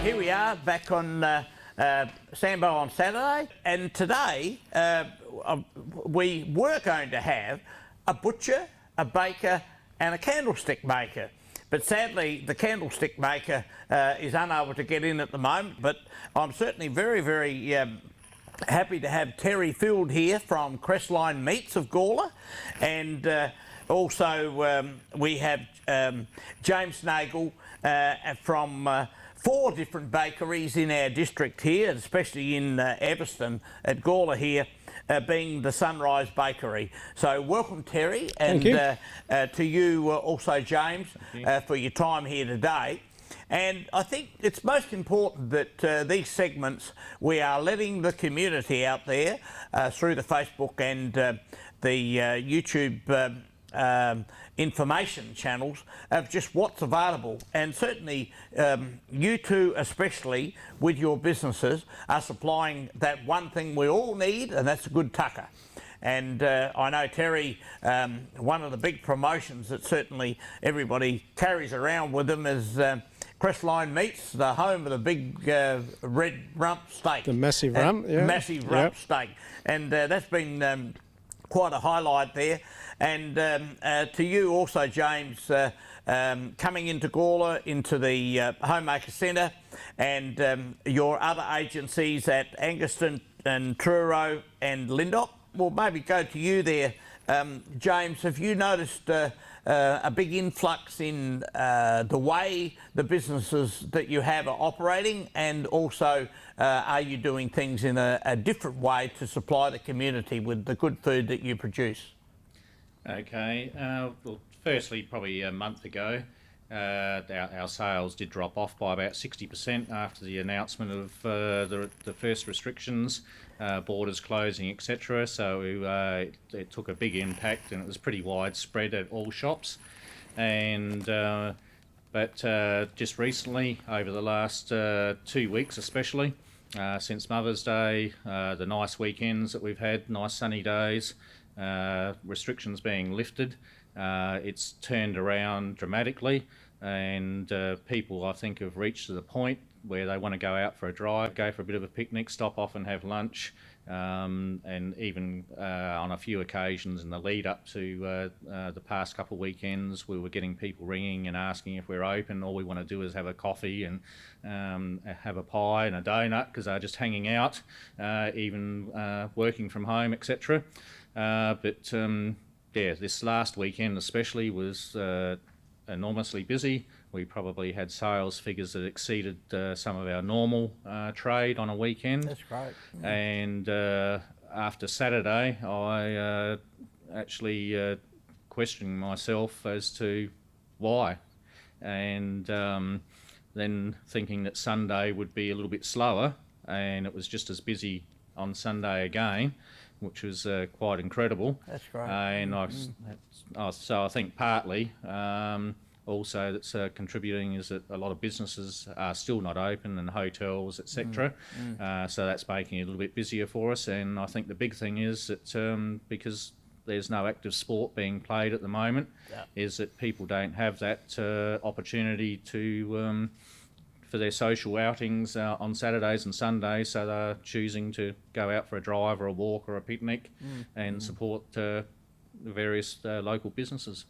Here we are back on Sambo on Saturday, and today we were going to have a butcher, a baker and a candlestick maker. But sadly, the candlestick maker is unable to get in at the moment. But I'm certainly very, very happy to have Terry Field here from Crestline Meats of Gawler, and also we have James Nagel from 4 different bakeries in our district here, especially in Everston at Gawler here, being the Sunrise Bakery. So welcome, Terry, and to you also, James, for your time here today. And I think it's most important that these segments, we are letting the community out there through the Facebook and the YouTube information channels of just what's available, and certainly you two especially with your businesses are supplying that one thing we all need, and that's a good tucker. And I know, Terry, one of the big promotions that certainly everybody carries around with them is Crestline Meats, the home of the big red rump steak. The massive rump, yeah. Massive rump steak. And that's been quite a highlight there. And to you also, James, coming into Gawler, into the Homemaker Centre, and your other agencies at Anguston and Truro and Lindop. We'll maybe go to you there, James. Have you noticed a big influx in the way the businesses that you have are operating, and also are you doing things in a different way to supply the community with the good food that you produce? Okay, well, firstly, probably a month ago, our sales did drop off by about 60% after the announcement of the first restrictions, borders closing, etc. So it took a big impact, and it was pretty widespread at all shops. And but just recently, over the last 2 weeks especially, since Mother's Day, the nice weekends that we've had, nice sunny days, restrictions being lifted, it's turned around dramatically, and people, I think, have reached to the point where they want to go out for a drive, go for a bit of a picnic, stop off and have lunch, and even on a few occasions in the lead up to the past couple of weekends, we were getting people ringing and asking if we're open. All we want to do is have a coffee and have a pie and a donut, because they're just hanging out, even working from home, etc. But yeah, this last weekend especially was enormously busy. We probably had sales figures that exceeded some of our normal trade on a weekend. That's great. And after Saturday, I actually questioned myself as to why. And then thinking that Sunday would be a little bit slower, and it was just as busy on Sunday again, which was quite incredible. That's great. And so I think partly also that's contributing is that a lot of businesses are still not open, and hotels, etc. So that's making it a little bit busier for us. And I think the big thing is that because there's no active sport being played at the moment, is that people don't have that opportunity to for their social outings on Saturdays and Sundays, so they're choosing to go out for a drive or a walk or a picnic and support various local businesses.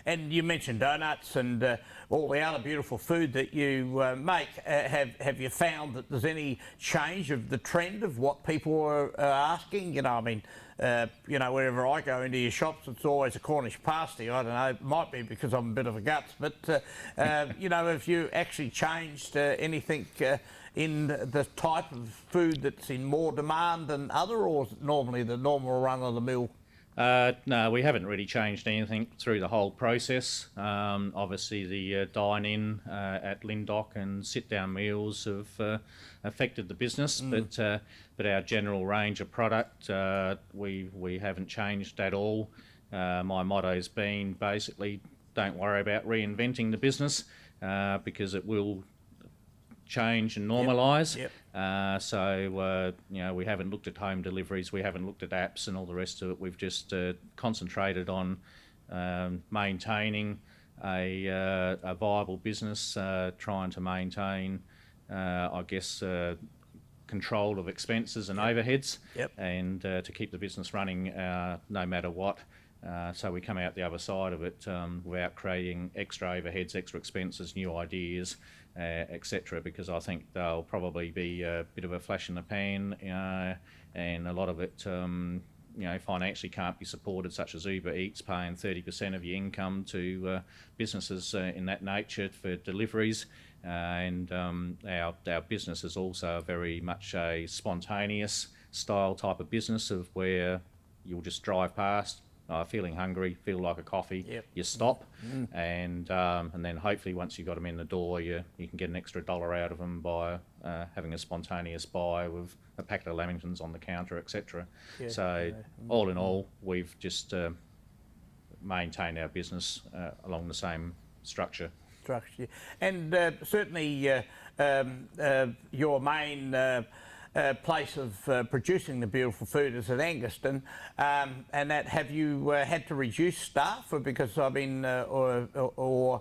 And you mentioned donuts and all the other beautiful food that you make. Have you found that there's any change of the trend of what people are asking? You know, I mean, you know, wherever I go into your shops, it's always a Cornish pasty. I don't know, it might be because I'm a bit of a guts, but you know, have you actually changed anything in the type of food that's in more demand than other, or is it normally the normal run-of-the-mill? No, we haven't really changed anything through the whole process. Obviously, the dine-in at Lindop and sit-down meals have affected the business, but our general range of product, we haven't changed at all. My motto's been basically, don't worry about reinventing the business, because it will change and normalise. So you know, we haven't looked at home deliveries, we haven't looked at apps and all the rest of it. We've just concentrated on maintaining a viable business, trying to maintain I guess, control of expenses and overheads, Yep. and to keep the business running no matter what. So we come out the other side of it without creating extra overheads, extra expenses, new ideas, etc. Because I think they'll probably be a bit of a flash in the pan, and a lot of it, financially can't be supported, such as Uber Eats paying 30% of your income to businesses in that nature for deliveries. And our business is also very much a spontaneous style type of business, of where you'll just drive past, feeling hungry, feel like a coffee, Yep. you stop, and then hopefully once you've got them in the door, you can get an extra $1 out of them by having a spontaneous buy with a packet of Lamingtons on the counter, etc. Yeah, So all in all, we've just maintained our business along the same structure. And certainly your main place of producing the beautiful food is at Anguston, and that, have you had to reduce staff, or because or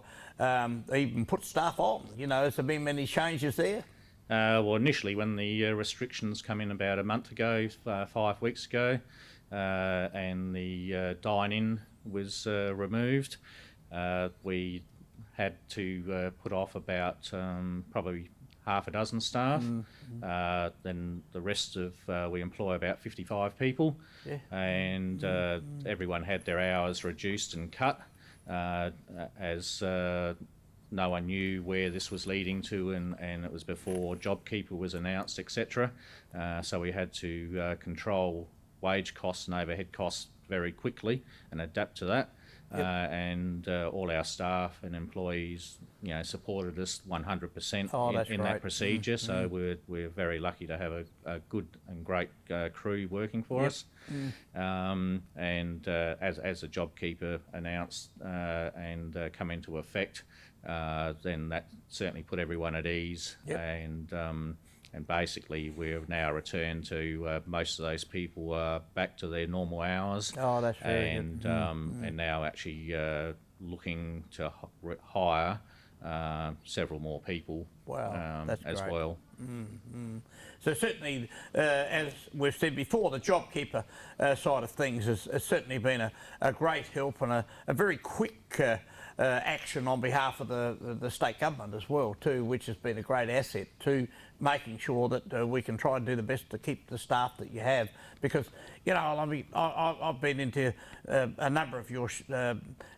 even put staff on? Has there been many changes there? Well, initially when the restrictions come in about a month ago, 5 weeks ago, and the dine-in was removed, we had to put off about probably half a dozen staff. Then the rest of, we employ about 55 people, and everyone had their hours reduced and cut as no one knew where this was leading to, and it was before JobKeeper was announced, etc. So we had to control wage costs and overhead costs very quickly and adapt to that. And all our staff and employees, supported us 100% in that procedure. So we're very lucky to have a good and great crew working for us. And as the JobKeeper announced and come into effect, then that certainly put everyone at ease. And basically we've now returned to most of those people back to their normal hours. Oh, that's very good. And now actually looking to hire several more people. Wow, that's as great. well. So certainly, as we've said before, the JobKeeper side of things has certainly been a great help, and a very quick action on behalf of the state government as well too, which has been a great asset to making sure that we can try and do the best to keep the staff that you have. Because I've been into a number of your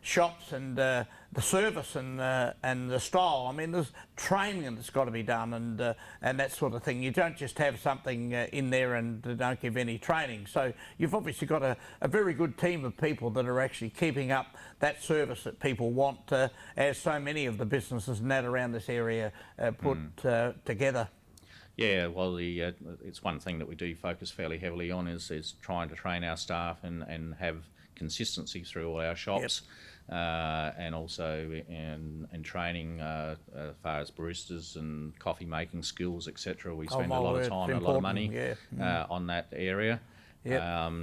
shops, and the service and the style. There's training that's got to be done, and that sort of thing. You don't just have something in there and don't give any training. So you've obviously got a very good team of people that are actually keeping up that service that people want, as so many of the businesses and that around this area put together. Yeah, well, it's one thing that we do focus fairly heavily on is trying to train our staff and have consistency through all our shops. And also in training as far as baristas and coffee making skills, etc. We spend a lot of time and a lot of money on that area. That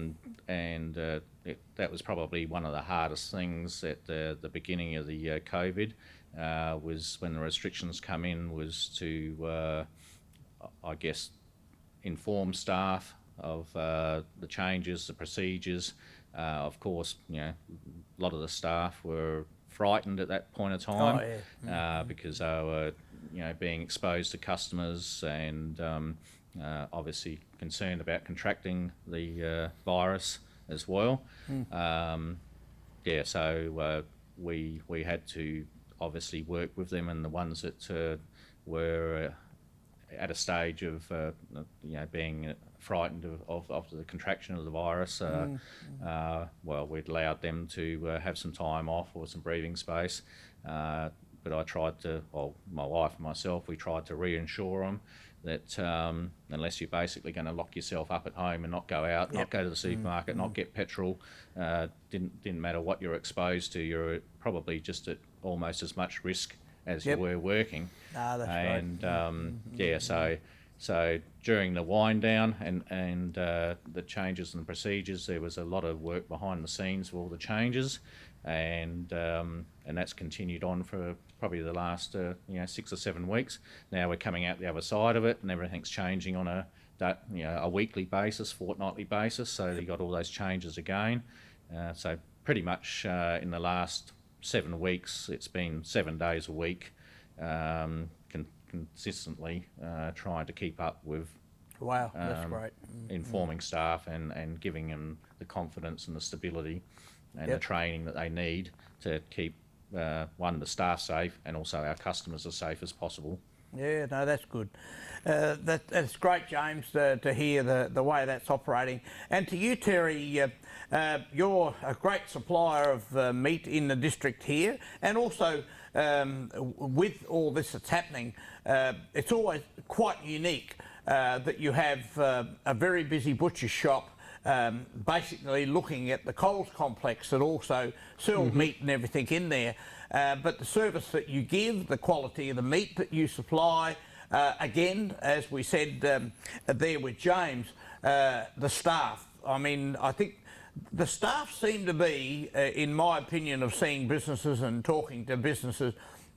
was probably one of the hardest things at the beginning of the COVID, was when the restrictions come in, was to I guess inform staff of the changes, the procedures. Of course, a lot of the staff were frightened at that point of time, because they were, being exposed to customers, and obviously concerned about contracting the virus as well. So we had to obviously work with them, and the ones that were at a stage of being frightened of the contraction of the virus, well, we'd allowed them to have some time off or some breathing space, but I tried to, my wife and myself, we tried to reassure them that unless you're basically going to lock yourself up at home and not go out, not go to the supermarket, not get petrol, didn't matter what you're exposed to, you're probably just at almost as much risk as you were working. That's right. So during the wind down and the changes and procedures, there was a lot of work behind the scenes for all the changes, and that's continued on for probably the last 6 or 7 weeks. Now we're coming out the other side of it, and everything's changing on a weekly basis, fortnightly basis. So you got all those changes again. So pretty much in the last 7 weeks, it's been 7 days a week, consistently trying to keep up with. Wow, that's great. Informing staff and giving them the confidence and the stability and the training that they need to keep the staff safe, and also our customers as safe as possible. Yeah, no, that's good. That's great, James, to hear the way that's operating. And to you, Terry, you're a great supplier of meat in the district here, and also with all this that's happening, it's always quite unique that you have a very busy butcher shop, basically looking at the Coles complex that also sells meat and everything in there. But the service that you give, the quality of the meat that you supply, again, as we said there with James, the staff. I mean, I think the staff seem to be, in my opinion, of seeing businesses and talking to businesses,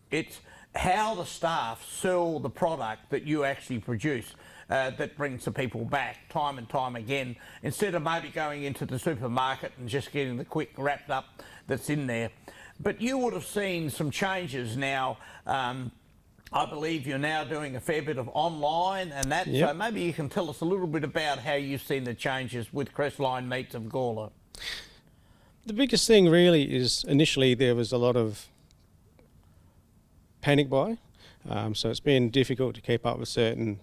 it's how the staff sell the product that you actually produce. That brings the people back time and time again, instead of maybe going into the supermarket and just getting the quick wrapped up that's in there. But you would have seen some changes now. I believe you're now doing a fair bit of online and that, so maybe you can tell us a little bit about how you've seen the changes with Crestline Meats of Gawler. The biggest thing really is initially there was a lot of panic buy, so it's been difficult to keep up with certain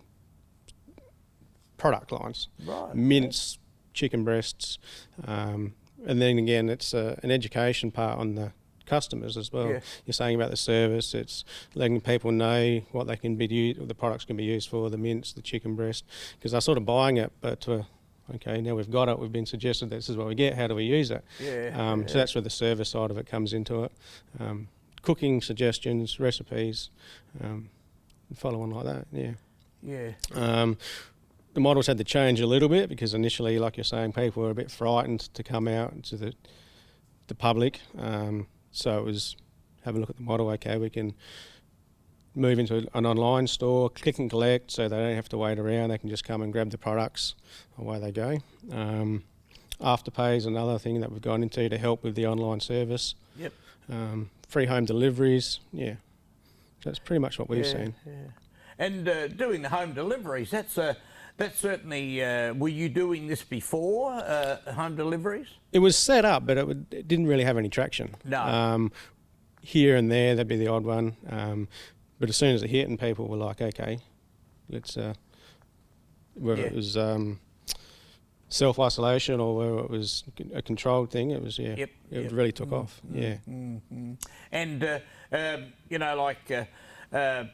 product lines, mince, chicken breasts, and then again it's an education part on the customers as well. You're saying about the service, it's letting people know what they can be used, the products can be used for, the mince, the chicken breast, because they're sort of buying it, but okay, now we've got it, we've been suggested this is what we get, how do we use it? So that's where the service side of it comes into it. Cooking suggestions, recipes, and follow on like that. The models had to change a little bit because initially, like you're saying, people were a bit frightened to come out to the public. So it was have a look at the model. Okay, we can move into an online store, click and collect, so they don't have to wait around. They can just come and grab the products. Away they go. Afterpay is another thing that we've gone into to help with the online service. Free home deliveries. That's pretty much what we've seen. And doing the home deliveries, that's certainly, were you doing this before, home deliveries? It was set up, but it didn't really have any traction. No. Here and there, there'd be the odd one. But as soon as it hit and people were like, okay, let's, whether it was self-isolation or whether it was a controlled thing, it was, it really took off, And, you know, like...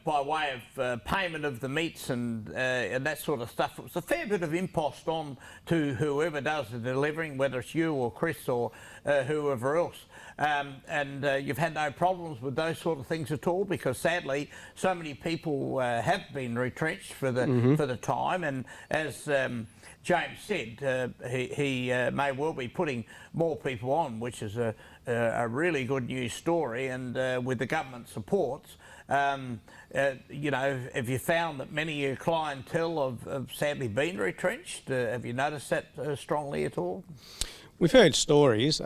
by way of payment of the meats and that sort of stuff, it was a fair bit of impost on to whoever does the delivering, whether it's you or Chris or whoever else. And you've had no problems with those sort of things at all, because sadly so many people have been retrenched for the time, and as James said, he may well be putting more people on, which is a really good news story, and with the government supports. You know, have you found that many of your clientele have sadly been retrenched? Have you noticed that strongly at all? We've heard stories.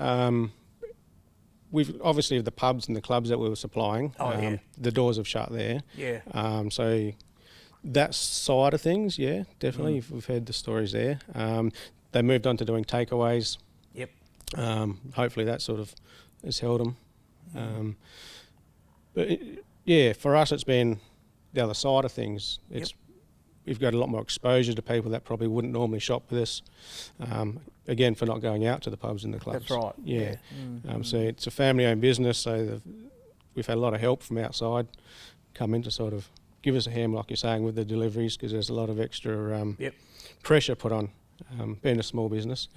We've obviously the pubs and the clubs that we were supplying. The doors have shut there. So that side of things, definitely. We've heard the stories there. They moved on to doing takeaways. Hopefully that sort of has held them. For us it's been the other side of things. We've got a lot more exposure to people that probably wouldn't normally shop with us. Again, for not going out to the pubs and the clubs. That's right. So it's a family-owned business, so we've had a lot of help from outside come in to sort of give us a hand, like you're saying, with the deliveries, because there's a lot of extra pressure put on being a small business.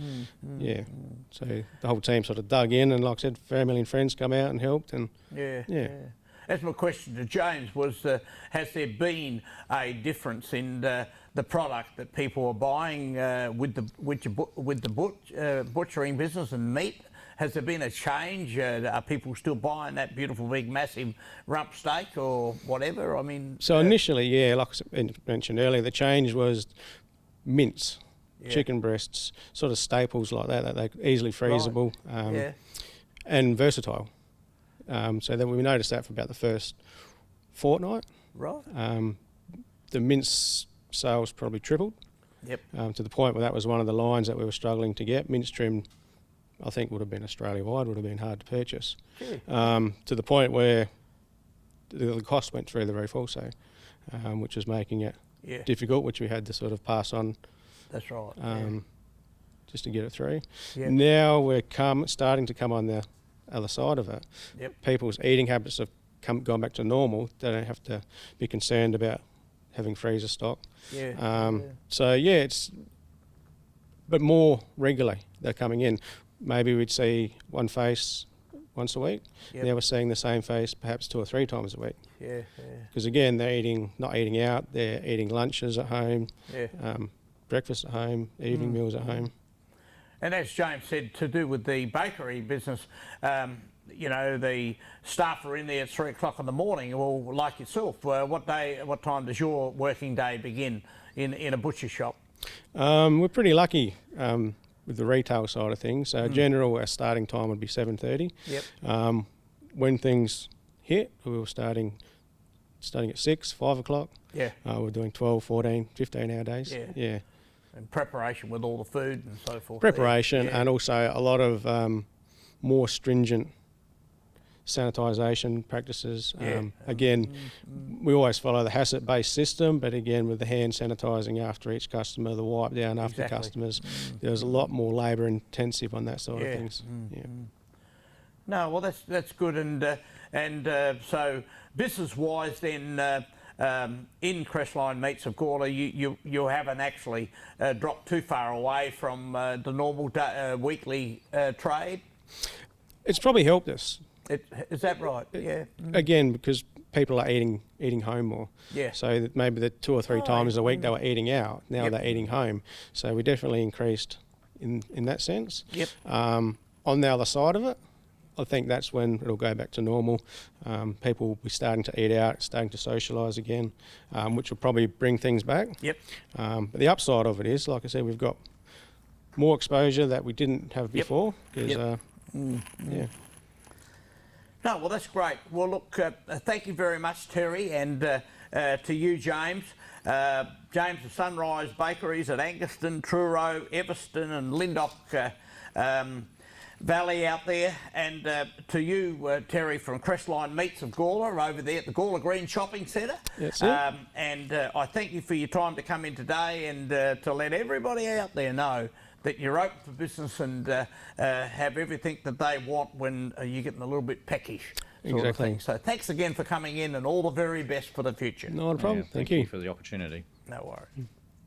So the whole team sort of dug in, and like I said, family and friends come out and helped. And That's my question to James was, has there been a difference in the product that people are buying with the butchering business and meat? has there been a change? Are people still buying that beautiful big massive rump steak or whatever? I mean, so initially, yeah, like I mentioned earlier, the change was mince, chicken breasts, sort of staples like that they're easily freezable, and versatile. So then we noticed that for about the first fortnight. Right. The mince sales probably tripled. Yep. To the point where that was one of the lines that we were struggling to get. Mince trim, I think, would have been Australia-wide, would have been hard to purchase. To the point where the cost went through the roof also, which was making it difficult, which we had to sort of pass on. That's right. Just to get it through. Yep. Now we're starting to come on the other side of it. Yep. People's eating habits have gone back to normal. They don't have to be concerned about having freezer stock. So yeah, it's but more regularly they're coming in. Maybe we'd see one face once a week. Now we're seeing the same face perhaps 2 or 3 times a week. Because again, they're not eating out. They're eating lunches at home, breakfast at home, evening meals at home. And as James said, to do with the bakery business, you know, the staff are in there at 3 o'clock in the morning. Well, like yourself, what time does your working day begin in a butcher shop? We're pretty lucky with the retail side of things. General, our starting time would be 7:30. Yep. When things hit, we were starting at 6, 5 o'clock. We're doing 12, 14, 15-hour days. Yeah. And preparation with all the food and so forth. Preparation and also a lot of more stringent sanitisation practices. Again, we always follow the HACCP-based system, but again, with the hand sanitising after each customer, the wipe down after customers, there's a lot more labour intensive on that side of things. No, well, that's good. And so business-wise, then in Crestline Meats of Gawler, you haven't actually dropped too far away from the normal weekly trade. It's probably helped us. Is that right? Again, because people are eating home more. So that maybe the 2 or 3 times a week they were eating out. Now they're eating home. So we definitely increased in that sense. On the other side of it, I think that's when it'll go back to normal. People will be starting to eat out, starting to socialise again, which will probably bring things back. But the upside of it is, like I said, we've got more exposure that we didn't have before. No, well, that's great. Well, look, thank you very much, Terry, and to you, James. James of Sunrise Bakeries at Angaston, Truro, Everston and Lindop Valley out there, and to you, Terry, from Crestline Meats of Gawler over there at the Gawler Green Shopping Centre. That's it. And I thank you for your time to come in today and to let everybody out there know that you're open for business and have everything that they want when you're getting a little bit peckish. Sort of thing. So thanks again for coming in and all the very best for the future. Not a problem. Thank you for the opportunity. No worries.